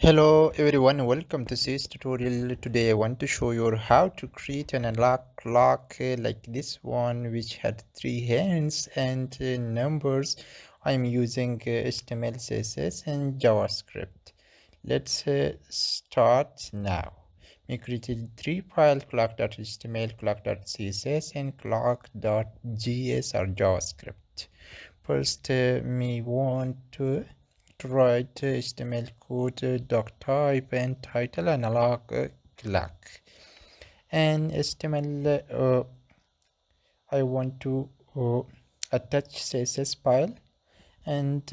Hello everyone, welcome to this tutorial. Today I want to show you how to create an unlock clock like this one, which had three hands and numbers. I'm using HTML, CSS and JavaScript. Let's start now. We created three files: clock.html, clock.css and clock.js or JavaScript. First, we want to write HTML code, doc type and title analog clock. And HTML, I want to attach CSS file and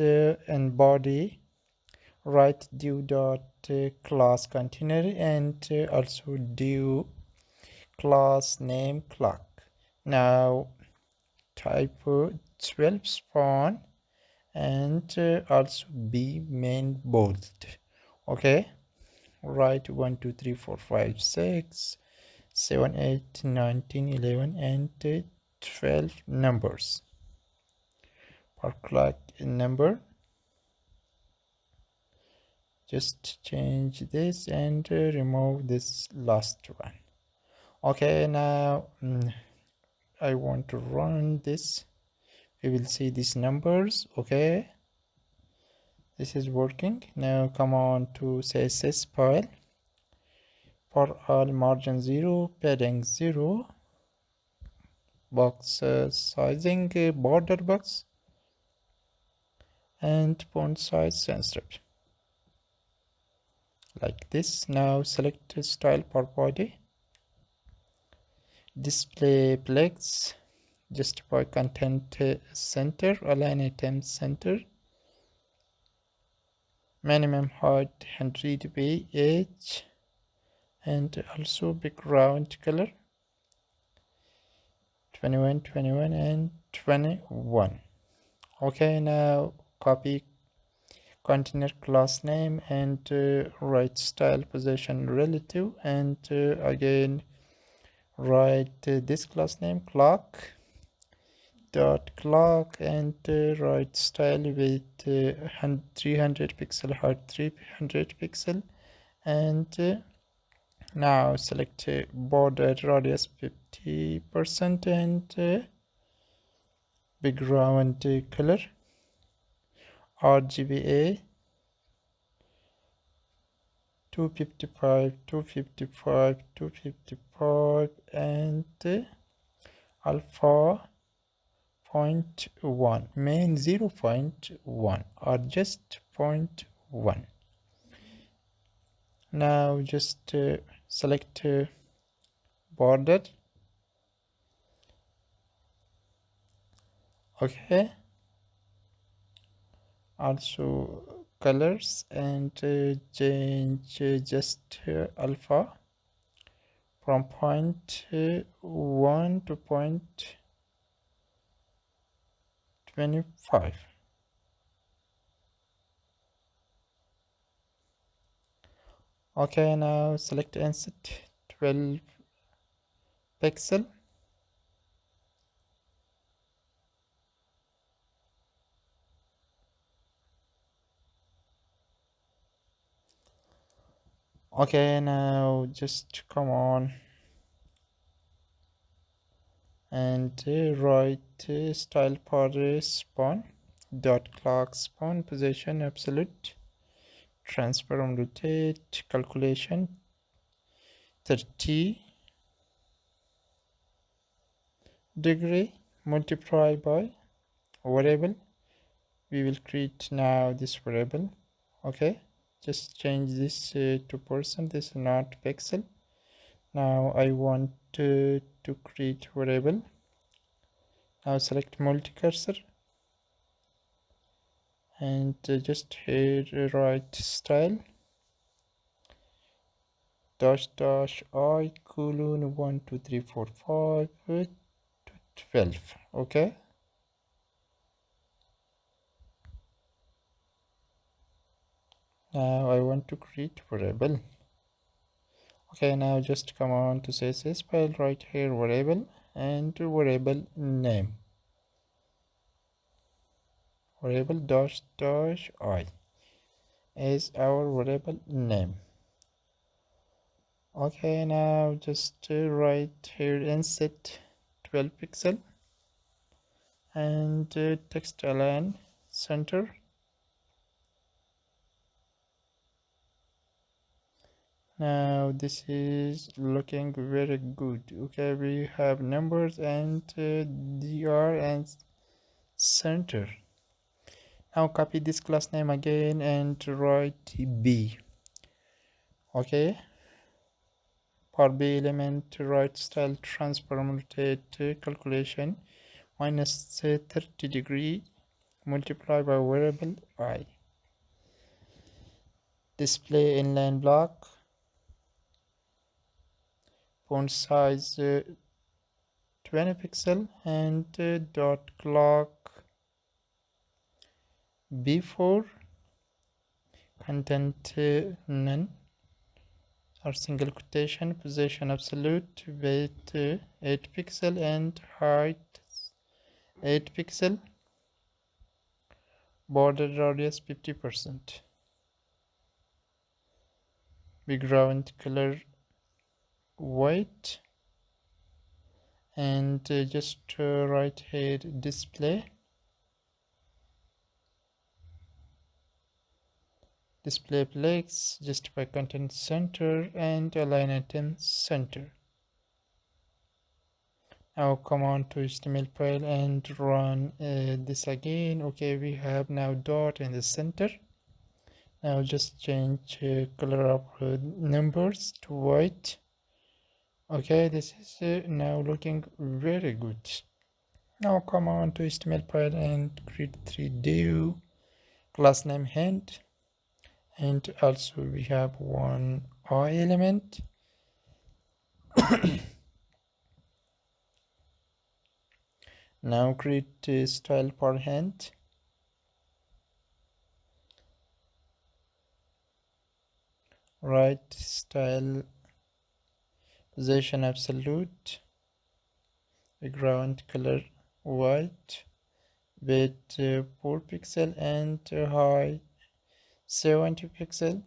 body write div dot class container and also div class name clock. Now type 12 spawn and also be main bold. Okay, write 1 2 3 4 5 6 7 8 19 11 and 12 numbers per clock number. Just change this and remove this last one. Okay, now I want to run this. We will see these numbers. Okay, this is working. Now come on to CSS file. For all, margin 0, padding 0, box sizing border box, and font size sensitive like this. Now select style for body, display flex, justify content center, align item center, minimum height 100 ph, and also background color 21 21 and 21. Okay, now copy container class name and write style position relative and again write this class name clock dot clock and write style with 300 pixel height 300 pixel and now select border radius 50% and background color RGBA 255 255 255 and alpha 0.1 main 0.1 or just 0.1. Now just select border. Okay, also colors and change just alpha from 0.1 to 0.25. Okay, now select insert 12 pixel. Okay, now just come on and write style for spawn dot clock spawn position absolute transform rotate calculation 30 degree multiply by variable. We will create now this variable. Okay, just change this to percent. This is not pixel. Now I want to create variable. Now select multi-cursor and just here write style dash dash I colon 1 2 3 4 5 to 12. Okay, now I want to create variable. Okay, now just come on to CSS file, right here variable and variable name variable dash dash I. is our variable name. Okay, now just write here inset 12 pixel and text align center. Now this is looking very good. Okay, we have numbers and dr and center. Now copy this class name again and write b. Okay, for b element write style transform rotate calculation minus 30 degree multiply by variable I. Display inline block, font size 20 pixel and dot clock b4, content none or single quotation, position absolute, weight 8 pixel and height 8 pixel, border radius 50%, background color white, and just right here display plex, justify content center and align item center. Now come on to HTML file and run this again. Okay, we have now dot in the center. Now just change color of numbers to white. Okay, this is now looking very good. Now come on to HTML file and create 3 div, class name hand, and also we have one I element. Now create a style for hand. Right style, position absolute, background color white, width 4 pixel and height 70 pixel,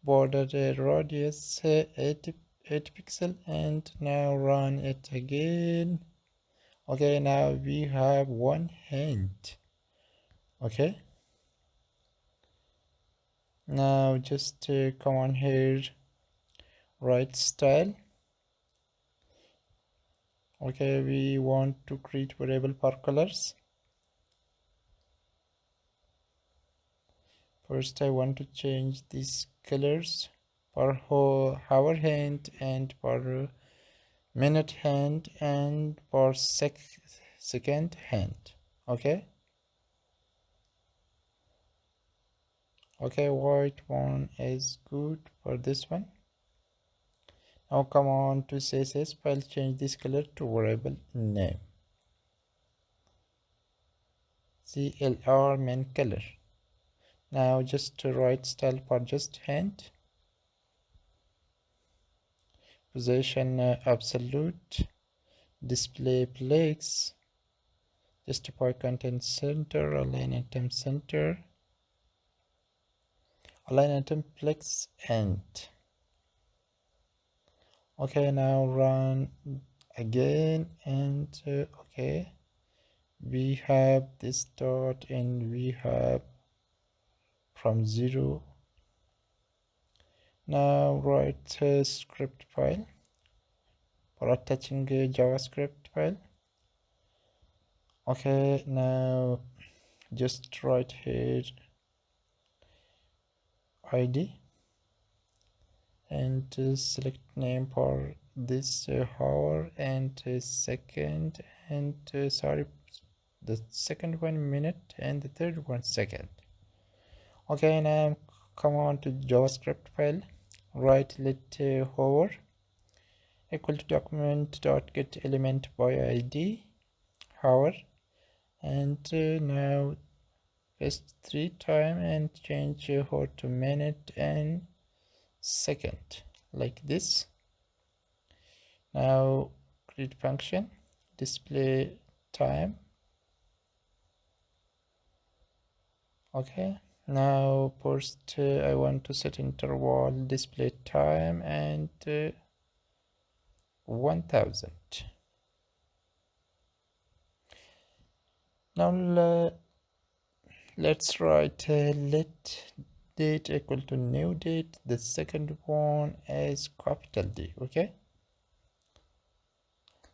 border radius 8 pixel, and now run it again. Okay, now we have one hand. Okay, now just come on here, right style. Okay, we want to create variable for colors. First I want to change these colors for hour hand and for minute hand and for second hand. Okay, white one is good for this one. Now come on to CSS file, change this color to variable name, CLR main color. Now just right style for just hand, position absolute, display plex, justify content center, align item center, align item plex end. Okay, now run again and okay, we have this dot and we have from 0. Now write a script file for attaching a JavaScript file. Okay, now just write here ID and select name for this hour and second and sorry, the second 1 minute and the third 1 second. Okay, now come on to JavaScript file, write let hover equal to document dot get element by ID hour, and now paste 3 times and change hour to minute and second like this. Now create function display time. Okay, Now first I want to set interval display time and 1000. Now let's write let date equal to new date. The second one is capital D. Okay,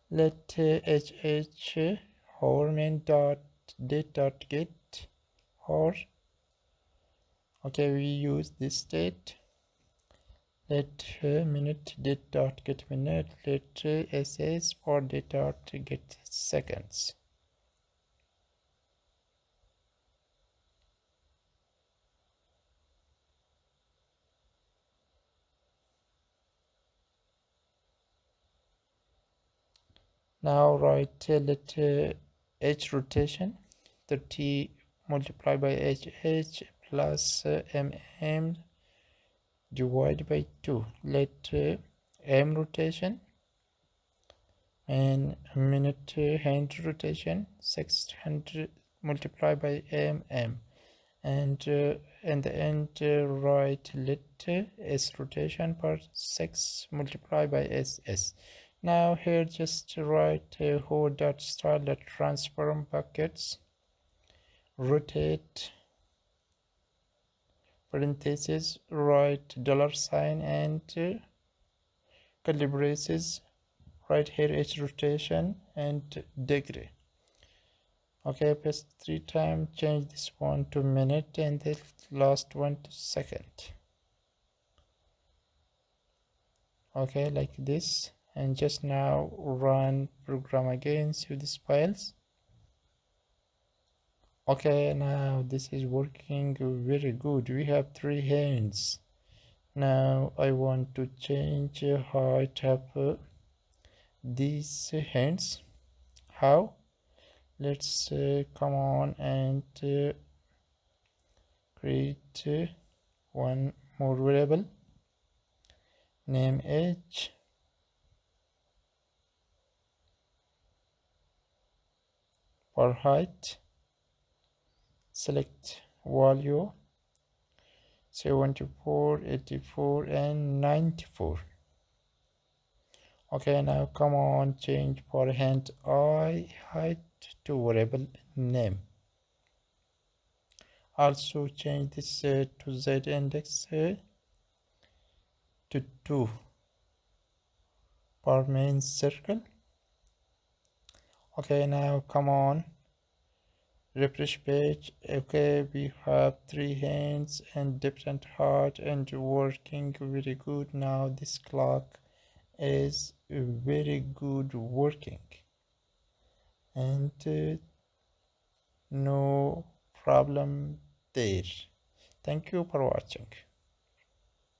let hh hover main dot date dot get or okay, we use this date. Let minute date dot get minute. Let ss for date dot get seconds. Now write let h rotation 30 multiplied by hh plus mm divided by 2. Let m rotation and minute hand rotation 600 multiplied by mm, and in the end write let s rotation per 6 multiplied by ss. Now here just write who dot style dot transform buckets rotate parentheses write dollar sign and curly braces right here h rotation and degree. Okay, paste 3 times, change this one to minute and the last one to second. Okay, like this, and just now run program again, save these files. Okay, now this is working very good. We have 3 hands. Now I want to change height of these hands. How? Let's come on and create one more variable, name h for height, select value 74, 84 and 94. Okay, now come on, change for hand I height to variable name. Also change this to z index to 2 for main circle. Okay, now come on, refresh page. Okay, we have 3 hands and different height and working very good. Now this clock is very good working and no problem there. Thank you for watching.